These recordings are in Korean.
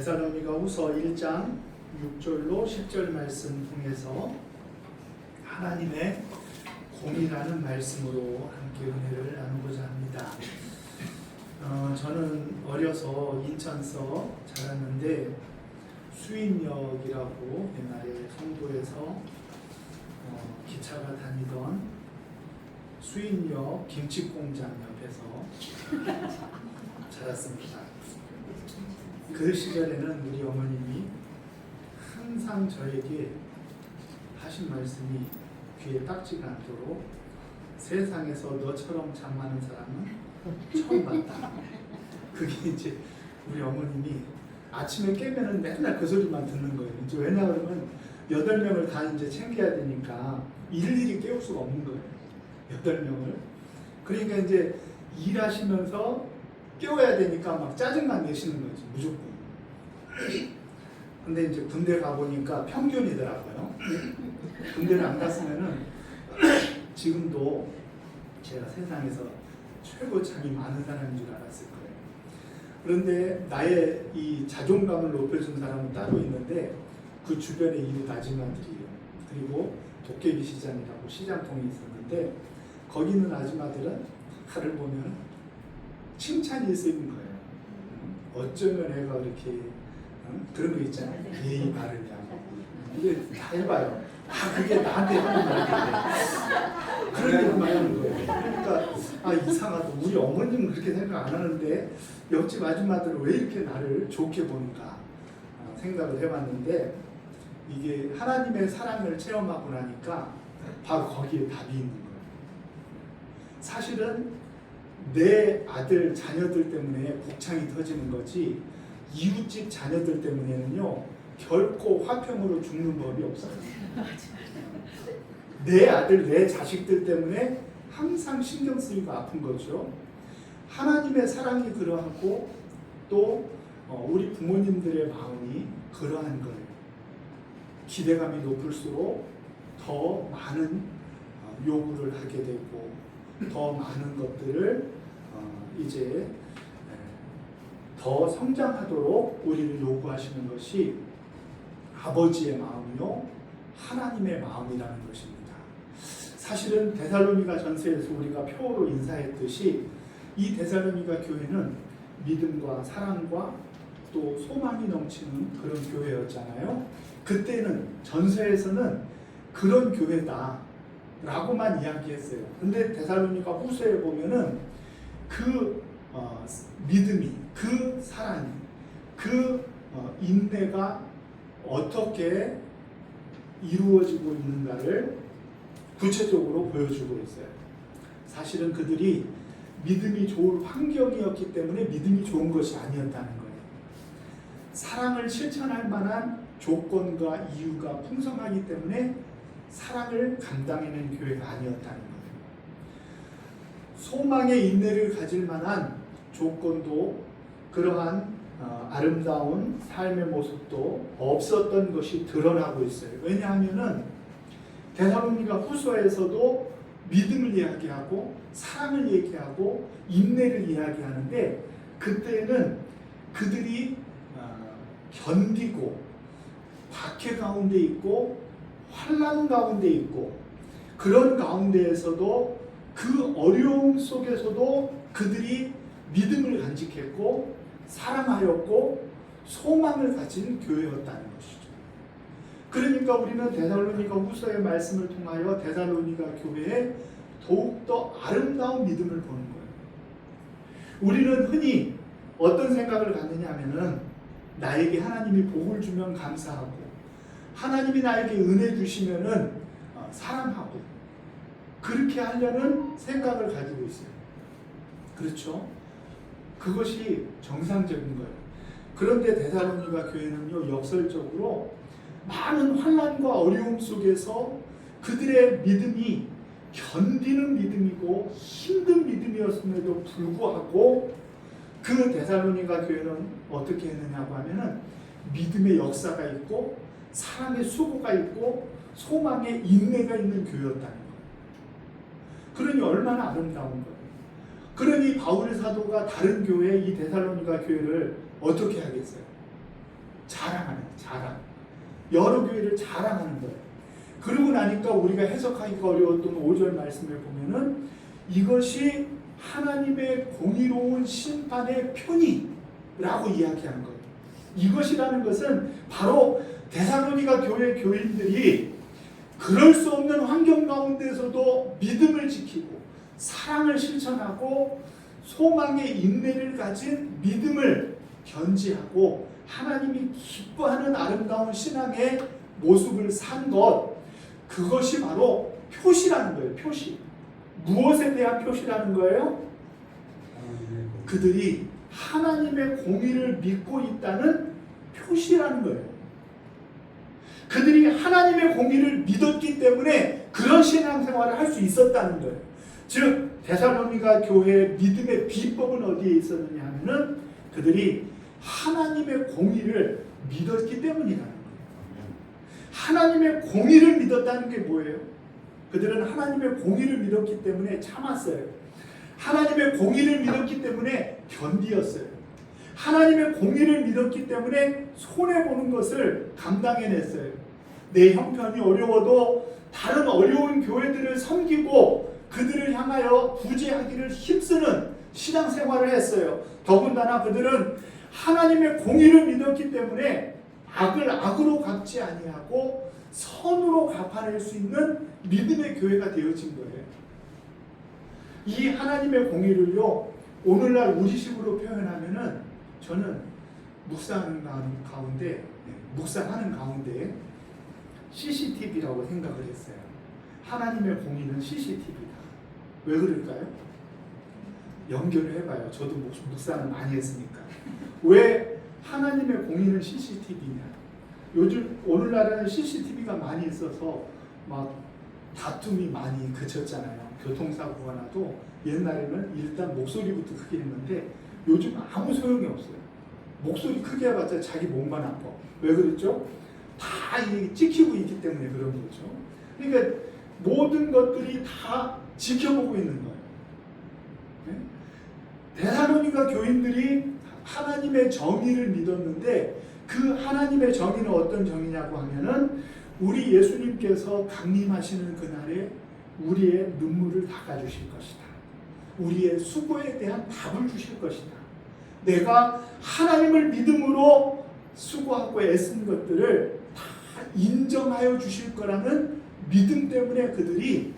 데살로니가후서 1장 6절로 10절 말씀 통해서 하나님의 공이라는 말씀으로 함께 은혜를 나누고자 합니다. 저는 어려서 인천서 자랐는데 수인역이라고 옛날에 송도에서 기차가 다니던 수인역 김치공장 옆에서 자랐습니다. 그 시절에는 우리 어머님이 항상 저에게 하신 말씀이 귀에 딱지가 않도록 세상에서 너처럼 잠하는 사람은 처음 봤다. 그게 이제 우리 어머님이 아침에 깨면은 맨날 그 소리만 듣는 거예요. 이제 왜냐하면 8명을 다 이제 챙겨야 되니까 일일이 깨울 수가 없는 거예요. 8명을. 그러니까 이제 일하시면서 깨워야 되니까 막 짜증만 내시는 거지, 무조건. 근데 이제 군대 가보니까 평균이더라고요. 군대를 안 갔으면은 지금도 제가 세상에서 최고 잠이 많은 사람인 줄 알았을 거예요. 그런데 나의 이 자존감을 높여준 사람은 따로 있는데 그 주변에 이웃 아줌마들이에요. 그리고 도깨비 시장이라고 시장통이 있었는데 거기 있는 아줌마들은 나를 보면 칭찬이 쓰이는 거예요. 어쩌면 애가 이렇게 그런 거 있잖아요. 예의 바르냐고. 이게 다 해봐요. 그게 나한테 하는 말인데 그런 얘기를 많이 하는 거예요. 그러니까 이상하다. 우리 어머님은 그렇게 생각 안 하는데 옆집 아줌마들은 왜 이렇게 나를 좋게 보는가 생각을 해봤는데 이게 하나님의 사랑을 체험하고 나니까 바로 거기에 답이 있는 거예요. 사실은 내 아들, 자녀들 때문에 복창이 터지는 거지 이웃집 자녀들 때문에는요 결코 화평으로 죽는 법이 없어요. 내 아들, 내 자식들 때문에 항상 신경 쓰이고 아픈 거죠. 하나님의 사랑이 그러하고 또 우리 부모님들의 마음이 그러한 거예요. 기대감이 높을수록 더 많은 요구를 하게 되고 더 많은 것들을 이제 더 성장하도록 우리를 요구하시는 것이 아버지의 마음이요 하나님의 마음이라는 것입니다. 사실은 데살로니가 전서에서 우리가 표어로 인사했듯이 이 데살로니가 교회는 믿음과 사랑과 또 소망이 넘치는 그런 교회였잖아요. 그때는 전서에서는 그런 교회다 라고만 이야기했어요. 근데 데살로니가 후서에 보면은 그 믿음이, 그 사랑이, 그 인내가 어떻게 이루어지고 있는가를 구체적으로 보여주고 있어요. 사실은 그들이 믿음이 좋을 환경이었기 때문에 믿음이 좋은 것이 아니었다는 거예요. 사랑을 실천할 만한 조건과 이유가 풍성하기 때문에 사랑을 감당해낸 교회가 아니었다는 거예요. 소망의 인내를 가질 만한 조건도 그러한 아름다운 삶의 모습도 없었던 것이 드러나고 있어요. 왜냐하면은 데살로니가 후서에서도 믿음을 이야기하고 사랑을 얘기하고 인내를 이야기하는데 그때는 그들이 견디고 박해 가운데 있고 환난 가운데 있고 그런 가운데에서도 그 어려움 속에서도 그들이 믿음을 간직했고 사랑하였고 소망을 가진 교회였다는 것이죠. 그러니까 우리는 데살로니가 후서의 말씀을 통하여 데살로니가 교회에 더욱더 아름다운 믿음을 보는 거예요. 우리는 흔히 어떤 생각을 갖느냐 하면은 나에게 하나님이 복을 주면 감사하고 하나님이 나에게 은혜 주시면은 사랑하고 그렇게 하려는 생각을 가지고 있어요. 그렇죠? 그것이 정상적인 거예요. 그런데 데살로니가 교회는요 역설적으로 많은 환난과 어려움 속에서 그들의 믿음이 견디는 믿음이고 힘든 믿음이었음에도 불구하고 그 데살로니가 교회는 어떻게 했느냐고 하면은 믿음의 역사가 있고 사랑의 수고가 있고 소망의 인내가 있는 교회였다는 거예요. 그러니 얼마나 아름다운 거예요. 그러니 바울 사도가 다른 교회 이 데살로니가 교회를 어떻게 하겠어요? 자랑하는 자랑. 여러 교회를 자랑하는 거예요. 그러고 나니까 우리가 해석하기가 어려웠던 5절 말씀을 보면은 이것이 하나님의 공의로운 심판의 편이라고 이야기한 거예요. 이것이라는 것은 바로 데살로니가 교회 교인들이 그럴 수 없는 환경 가운데서도 믿음을 지키고 사랑을 실천하고 소망의 인내를 가진 믿음을 견지하고 하나님이 기뻐하는 아름다운 신앙의 모습을 산 것, 그것이 바로 표시라는 거예요. 표시. 무엇에 대한 표시라는 거예요? 그들이 하나님의 공의를 믿고 있다는 표시라는 거예요. 그들이 하나님의 공의를 믿었기 때문에 그런 신앙생활을 할 수 있었다는 거예요. 즉 데살로니가 교회의 믿음의 비법은 어디에 있었느냐 하면은 그들이 하나님의 공의를 믿었기 때문이라는 거예요. 하나님의 공의를 믿었다는 게 뭐예요? 그들은 하나님의 공의를 믿었기 때문에 참았어요. 하나님의 공의를 믿었기 때문에 견디었어요. 하나님의 공의를 믿었기 때문에 손해보는 것을 감당해냈어요. 내 형편이 어려워도 다른 어려운 교회들을 섬기고 그들을 향하여 구제하기를 힘쓰는 신앙생활을 했어요. 더군다나 그들은 하나님의 공의를 믿었기 때문에 악을 악으로 갚지 아니하고 선으로 갚아낼 수 있는 믿음의 교회가 되어진 거예요. 이 하나님의 공의를요, 오늘날 우리식으로 표현하면은 저는 묵상하는 가운데 CCTV라고 생각을 했어요. 하나님의 공의는 CCTV다. 왜 그럴까요? 연결을 해봐요. 저도 묵상을 많이 했으니까. 왜 하나님의 공의는 CCTV냐? 요즘 오늘날에는 CCTV가 많이 있어서 막 다툼이 많이 그쳤잖아요. 교통사고가 나도 옛날에는 일단 목소리부터 크게 했는데 요즘 아무 소용이 없어요. 목소리 크게 해봤자 자기 몸만 아파. 왜 그랬죠? 다 찍히고 있기 때문에 그런 거죠. 그러니까 모든 것들이 다 지켜보고 있는 거예요. 네? 데살로니가 교인들이 하나님의 정의를 믿었는데 그 하나님의 정의는 어떤 정의냐고 하면은 우리 예수님께서 강림하시는 그날에 우리의 눈물을 닦아주실 것이다. 우리의 수고에 대한 답을 주실 것이다. 내가 하나님을 믿음으로 수고하고 애쓴 것들을 다 인정하여 주실 거라는 믿음 때문에 그들이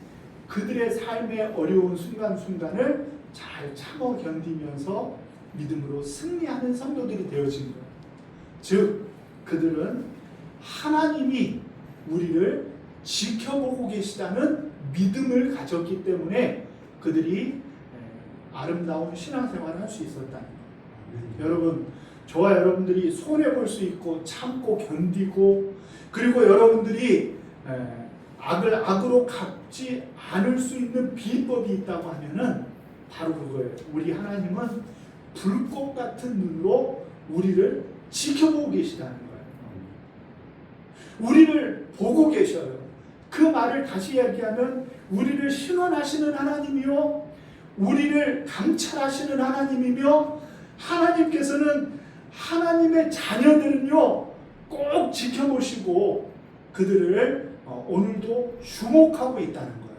그들의 삶의 어려운 순간순간을 잘 참아 견디면서 믿음으로 승리하는 성도들이 되어진 거예요. 즉 그들은 하나님이 우리를 지켜보고 계시다는 믿음을 가졌기 때문에 그들이 아름다운 신앙생활을 할 수 있었다는 거예요. 여러분, 저와 여러분들이 손해볼 수 있고 참고 견디고 그리고 여러분들이 악을 악으로 갚지 않을 수 있는 비법이 있다고 하면은 바로 그거예요. 우리 하나님은 불꽃 같은 눈으로 우리를 지켜보고 계시다는 거예요. 우리를 보고 계셔요. 그 말을 다시 이야기하면 우리를 신원하시는 하나님이요, 우리를 감찰하시는 하나님이며, 하나님께서는 하나님의 자녀들은요 꼭 지켜보시고 그들을 오늘도 주목하고 있다는 거예요.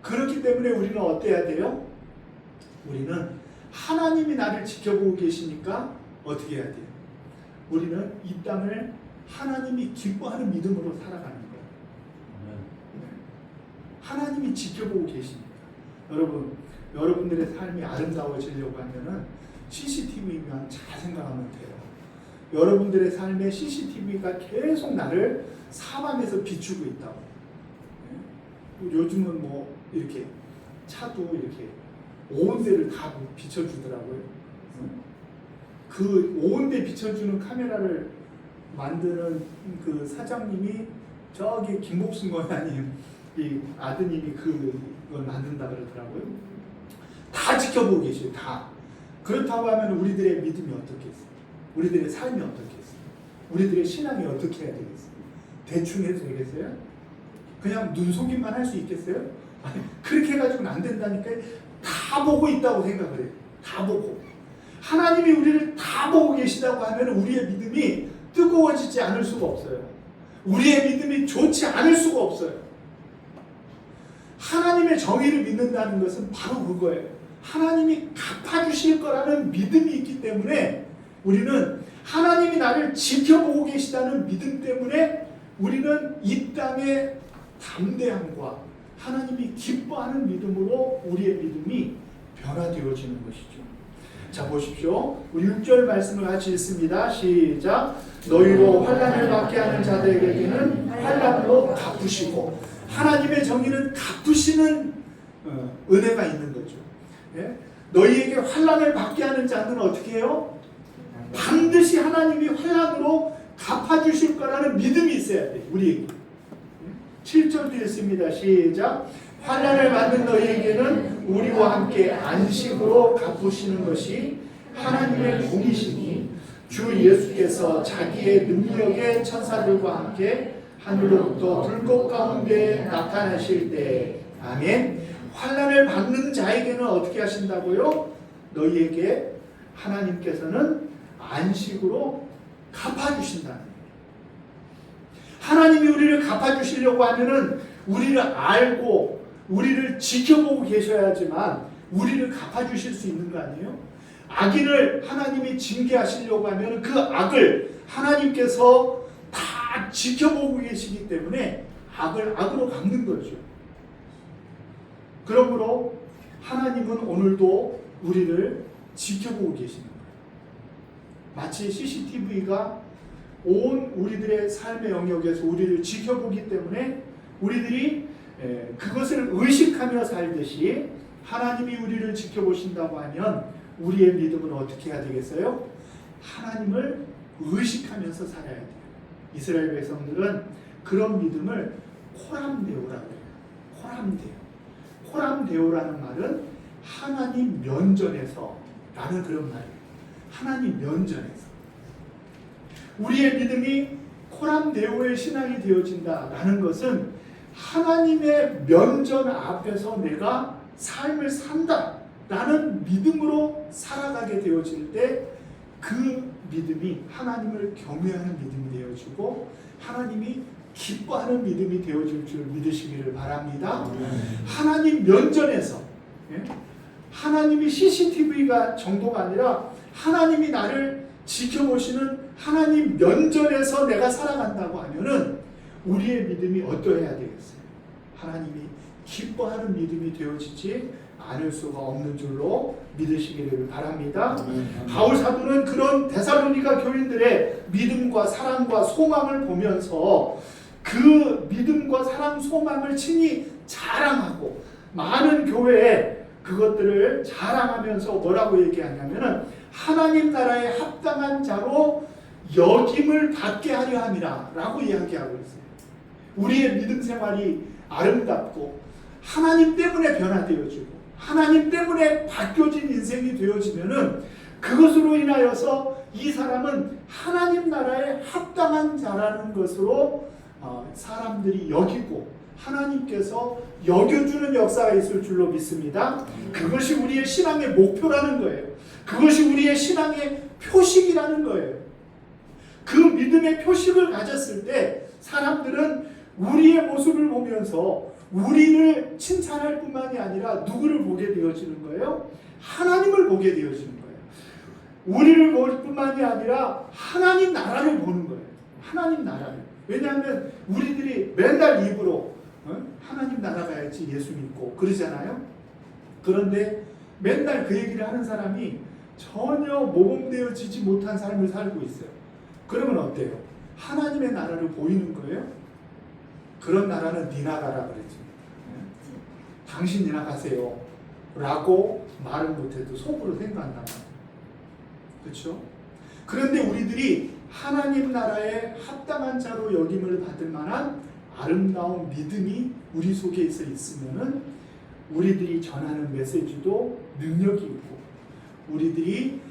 그렇기 때문에 우리는 어때야 돼요? 우리는 하나님이 나를 지켜보고 계시니까 어떻게 해야 돼요? 우리는 이 땅을 하나님이 기뻐하는 믿음으로 살아가는 거예요. 하나님이 지켜보고 계시니까. 여러분, 여러분들의 삶이 아름다워지려고 하면은 CCTV만 잘 생각하면 돼요. 여러분들의 삶에 CCTV가 계속 나를 사방에서 비추고 있다고. 요즘은 뭐 이렇게 차도 이렇게 온 데를 다 비춰주더라고요. 그 온 데 비춰주는 카메라를 만드는 그 사장님이 저기 김복순 권사님 이 아드님이 그걸 만든다 그러더라고요. 다 지켜보고 계셔요. 다. 그렇다고 하면 우리들의 믿음이 어떻겠어요? 우리들의 삶이 어떻겠어요? 우리들의 신앙이 어떻게 해야 되겠어요? 대충 해도 되겠어요? 그냥 눈속임만 할 수 있겠어요? 아니, 그렇게 해가지고는 안 된다니까요. 다 보고 있다고 생각을 해요. 다 보고. 하나님이 우리를 다 보고 계시다고 하면 우리의 믿음이 뜨거워지지 않을 수가 없어요. 우리의 믿음이 좋지 않을 수가 없어요. 하나님의 정의를 믿는다는 것은 바로 그거예요. 하나님이 갚아주실 거라는 믿음이 있기 때문에 우리는 하나님이 나를 지켜보고 계시다는 믿음 때문에 우리는 이 땅의 담대함과 하나님이 기뻐하는 믿음으로 우리의 믿음이 변화되어지는 것이죠. 자, 보십시오. 우리 6절 말씀을 같이 읽습니다. 시작. 너희로 환난을 받게 하는 자들에게는 환난으로 갚으시고. 하나님의 정의는 갚으시는 은혜가 있는 거죠. 예? 너희에게 환난을 받게 하는 자들은 어떻게 해요? 반드시 하나님이 환난으로 갚아주실 거라는 믿음이 있어야 돼요. 우리에게. 7절도 읽습니다. 시작. 환난을 받는 너희에게는 우리와 함께 안식으로 갚으시는 것이 하나님의 공이시니 주 예수께서 자기의 능력의 천사들과 함께 하늘로부터 불꽃 가운데 나타나실 때 아멘. 환난을 받는 자에게는 어떻게 하신다고요? 너희에게 하나님께서는 안식으로 갚아주신다는 거예요. 하나님이 우리를 갚아주시려고 하면은 우리를 알고 우리를 지켜보고 계셔야지만 우리를 갚아주실 수 있는 거 아니에요? 악인을 하나님이 징계하시려고 하면 그 악을 하나님께서 다 지켜보고 계시기 때문에 악으로 갚는 거죠. 그러므로 하나님은 오늘도 우리를 지켜보고 계시는 거예요. 마치 CCTV가 온 우리들의 삶의 영역에서 우리를 지켜보기 때문에 우리들이 그것을 의식하며 살듯이 하나님이 우리를 지켜보신다고 하면 우리의 믿음은 어떻게 해야 되겠어요? 하나님을 의식하면서 살아야 돼요. 이스라엘 백성들은 그런 믿음을 코람데오라고 해요. 코람데오. 코람데오라는 말은 하나님 면전에서 라는 그런 말이에요. 하나님 면전에서. 우리의 믿음이 코람데오의 신앙이 되어진다라는 것은 하나님의 면전 앞에서 내가 삶을 산다라는 믿음으로 살아가게 되어질 때 그 믿음이 하나님을 경외하는 믿음이 되어지고 하나님이 기뻐하는 믿음이 되어질 줄 믿으시기를 바랍니다. 하나님 면전에서 하나님이 CCTV가 정도가 아니라 하나님이 나를 지켜보시는 하나님 면전에서 내가 살아간다고 하면은 우리의 믿음이 어떠해야 되겠어요? 하나님이 기뻐하는 믿음이 되어지지 않을 수가 없는 줄로 믿으시기를 바랍니다. 바울 사도는 그런 데살로니가 교인들의 믿음과 사랑과 소망을 보면서 그 믿음과 사랑, 소망을 친히 자랑하고 많은 교회에 그것들을 자랑하면서 뭐라고 얘기하냐면은 하나님 나라에 합당한 자로 여김을 받게 하려 함이라 라고 이야기하고 있어요. 우리의 믿음 생활이 아름답고 하나님 때문에 변화되어지고 하나님 때문에 바뀌어진 인생이 되어지면은 그것으로 인하여서 이 사람은 하나님 나라에 합당한 자라는 것으로 사람들이 여기고 하나님께서 여겨주는 역사가 있을 줄로 믿습니다. 그것이 우리의 신앙의 목표라는 거예요. 그것이 우리의 신앙의 표식이라는 거예요. 그 믿음의 표식을 가졌을 때 사람들은 우리의 모습을 보면서 우리를 칭찬할 뿐만이 아니라 누구를 보게 되어지는 거예요? 하나님을 보게 되어지는 거예요. 우리를 볼 뿐만이 아니라 하나님 나라를 보는 거예요. 하나님 나라를. 왜냐하면 우리들이 맨날 입으로 하나님 나라 가야지 예수 믿고 그러잖아요. 그런데 맨날 그 얘기를 하는 사람이 전혀 모범되어지지 못한 삶을 살고 있어요. 그러면 어때요? 하나님의 나라를 보이는 거예요? 그런 나라는 네 나라라 그랬지. 당신 네 나가세요 라고 말을 못해도 속으로 생각한단 말이에요. 그렇죠? 그런데 우리들이 하나님 나라에 합당한 자로 여김을 받을 만한 아름다운 믿음이 우리 속에 있으면은 우리들이 전하는 메시지도 능력이 있고 우리들이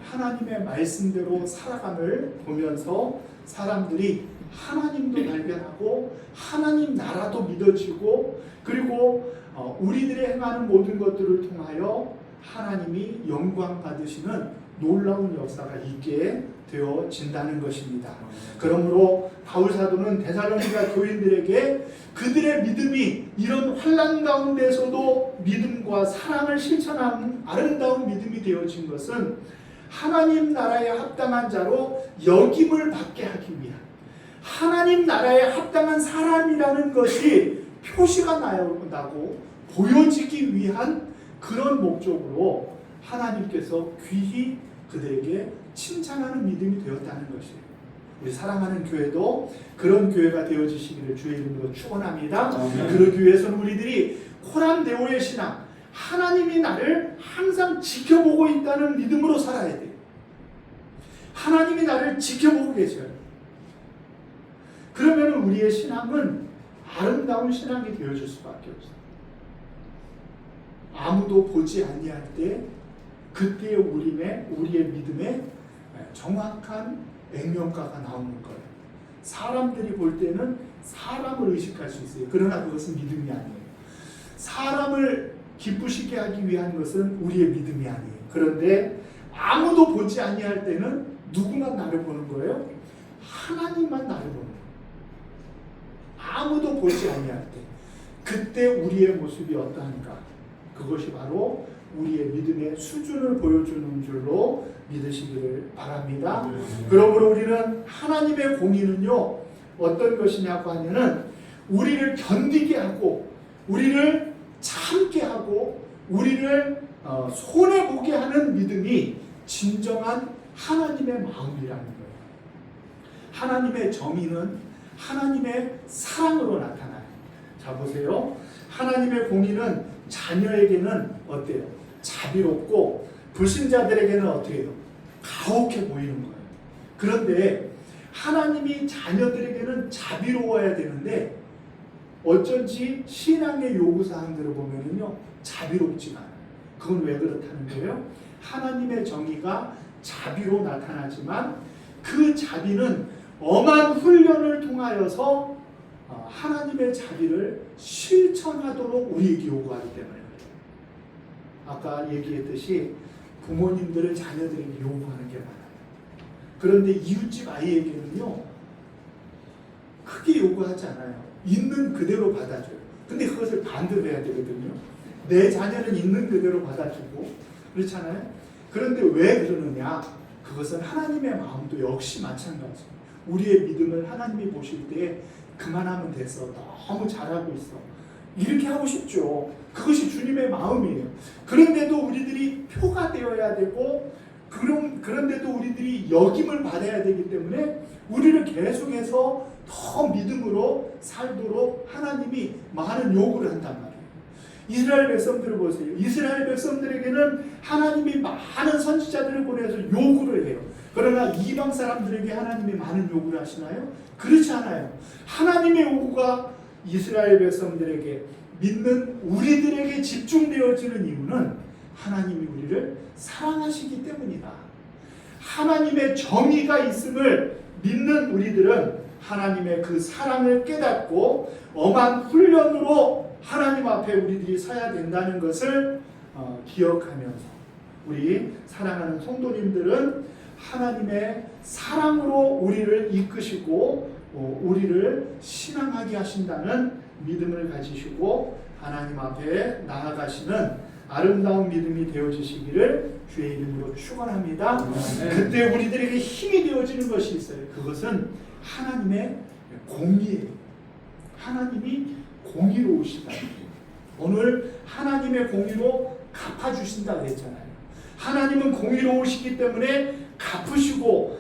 하나님의 말씀대로 살아감을 보면서 사람들이 하나님도 발견하고 하나님 나라도 믿어지고 그리고 우리들의 행하는 모든 것들을 통하여 하나님이 영광 받으시는 놀라운 역사가 있게 되어진다는 것입니다. 그러므로 바울 사도는 데살로니가 교인들에게 그들의 믿음이 이런 환난 가운데서도 믿음과 사랑을 실천하는 아름다운 믿음이 되어진 것은 하나님 나라에 합당한 자로 역임을 받게 하기 위한, 하나님 나라에 합당한 사람이라는 것이 표시가 나고 보여지기 위한 그런 목적으로 하나님께서 귀히 그들에게 칭찬하는 믿음이 되었다는 것이에요. 우리 사랑하는 교회도 그런 교회가 되어지시기를 주의 이름으로 축원합니다. 그러기 위해서는 우리들이 코람데오의 신앙, 하나님이 나를 항상 지켜보고 있다는 믿음으로 살아야 돼요. 하나님이 나를 지켜보고 계셔요. 그러면 우리의 신앙은 아름다운 신앙이 되어질 수밖에 없어요. 아무도 보지 아니할 때 그때 우리의 믿음에 정확한 액면가가 나오는 거예요. 사람들이 볼 때는 사람을 의식할 수 있어요. 그러나 그것은 믿음이 아니에요. 사람을 기쁘시게 하기 위한 것은 우리의 믿음이 아니에요. 그런데 아무도 보지 아니할 때는 누구만 나를 보는 거예요? 하나님만 나를 보는 거예요. 아무도 보지 아니할 때 그때 우리의 모습이 어떠한가? 그것이 바로 우리의 믿음의 수준을 보여주는 줄로 믿으시기를 바랍니다. 그러므로 우리는 하나님의 공의는요 어떤 것이냐고 하면은 우리를 견디게 하고 우리를 참게 하고 우리를 손해보게 하는 믿음이 진정한 하나님의 마음이라는 거예요. 하나님의 정의는 하나님의 사랑으로 나타나요. 자 보세요. 하나님의 공의는 자녀에게는 어때요? 자비롭고 불신자들에게는 어떻게 해요? 가혹해 보이는 거예요. 그런데 하나님이 자녀들에게는 자비로워야 되는데 어쩐지 신앙의 요구사항들을 보면은요 자비롭지가 않아요. 그건 왜 그렇다는 거예요? 하나님의 정의가 자비로 나타나지만 그 자비는 엄한 훈련을 통하여서 하나님의 자비를 실천하도록 우리에게 요구하기 때문에 그래요. 아까 얘기했듯이 부모님들은 자녀들에게 요구하는 게 많아요. 그런데 이웃집 아이에게는요 크게 요구하지 않아요. 있는 그대로 받아줘요. 근데 그것을 반대로 해야 되거든요. 내 자녀는 있는 그대로 받아주고 그렇잖아요. 그런데 왜 그러느냐? 그것은 하나님의 마음도 역시 마찬가지예요. 우리의 믿음을 하나님이 보실 때 그만하면 됐어. 너무 잘하고 있어. 이렇게 하고 싶죠. 그것이 주님의 마음이에요. 그런데도 우리들이 표가 되어야 되고 그런데도 우리들이 역임을 받아야 되기 때문에 우리를 계속해서 더 믿음으로 살도록 하나님이 많은 요구를 한단 말이에요. 이스라엘 백성들을 보세요. 이스라엘 백성들에게는 하나님이 많은 선지자들을 보내서 요구를 해요. 그러나 이방 사람들에게 하나님이 많은 요구를 하시나요? 그렇지 않아요. 하나님의 요구가 이스라엘 백성들에게 믿는 우리들에게 집중되어지는 이유는 하나님이 우리를 사랑하시기 때문이다. 하나님의 정의가 있음을 믿는 우리들은 하나님의 그 사랑을 깨닫고 엄한 훈련으로 하나님 앞에 우리들이 서야 된다는 것을 기억하면서 우리 사랑하는 성도님들은 하나님의 사랑으로 우리를 이끄시고 우리를 신앙하게 하신다는 믿음을 가지시고 하나님 앞에 나아가시는 아름다운 믿음이 되어지시기를 주의 이름으로 축원합니다. 그때 우리들에게 힘이 되어지는 것이 있어요. 그것은 하나님의 공의예요. 하나님이 공의로우시다. 오늘 하나님의 공의로 갚아주신다 그랬잖아요. 하나님은 공의로우시기 때문에 갚으시고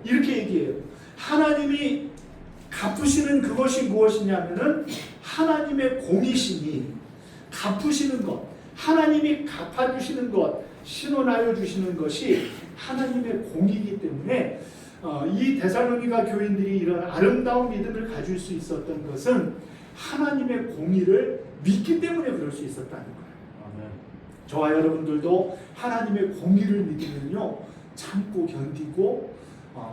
이렇게 얘기해요. 하나님이 갚으시는 그것이 무엇이냐면은 하나님의 공의심이 갚으시는 것, 하나님이 갚아주시는 것, 신원하여 주시는 것이 하나님의 공의이기 때문에 이 데살로니가 교인들이 이런 아름다운 믿음을 가질 수 있었던 것은 하나님의 공의를 믿기 때문에 그럴 수 있었다는 거예요. 아멘. 저와 여러분들도 하나님의 공의를 믿으면요 참고 견디고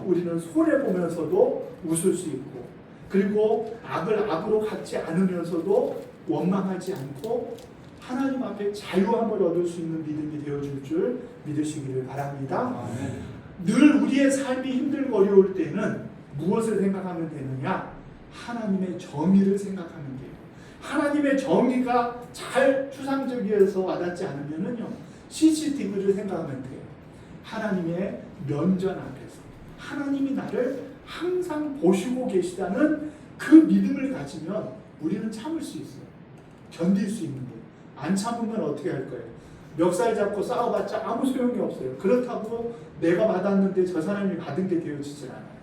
우리는 손해보면서도 웃을 수 있고 그리고 악을 악으로 갚지 않으면서도 원망하지 않고 하나님 앞에 자유함을 얻을 수 있는 믿음이 되어줄 줄 믿으시기를 바랍니다. 아멘. 늘 우리의 삶이 힘들고 어려울 때는 무엇을 생각하면 되느냐? 하나님의 정의를 생각하면 돼요. 하나님의 정의가 잘 추상적이어서 와닿지 않으면은요, CCTV를 생각하면 돼요. 하나님의 면전 앞에서 하나님이 나를 항상 보시고 계시다는 그 믿음을 가지면 우리는 참을 수 있어요. 견딜 수 있는 거예요. 안 참으면 어떻게 할 거예요? 멱살 잡고 싸워봤자 아무 소용이 없어요. 그렇다고 내가 받았는데 저 사람이 받은 게 되어지질 않아요.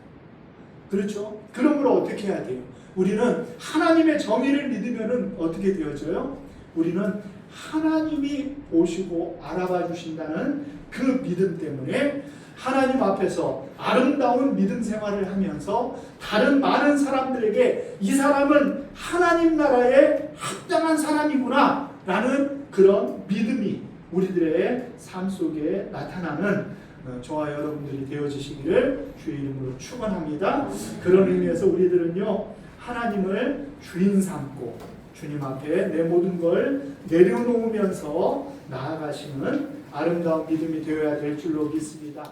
그렇죠? 그러므로 어떻게 해야 돼요? 우리는 하나님의 정의를 믿으면 어떻게 되어져요? 우리는 하나님이 보시고 알아봐 주신다는 그 믿음 때문에 하나님 앞에서 아름다운 믿음 생활을 하면서 다른 많은 사람들에게 이 사람은 하나님 나라에 합당한 사람이구나 라는 그런 믿음이 우리들의 삶 속에 나타나는 저와 여러분들이 되어지시기를 주의 이름으로 축원합니다. 그런 의미에서 우리들은요, 하나님을 주인 삼고 주님 앞에 내 모든 걸 내려놓으면서 나아가시는 아름다운 믿음이 되어야 될 줄로 믿습니다.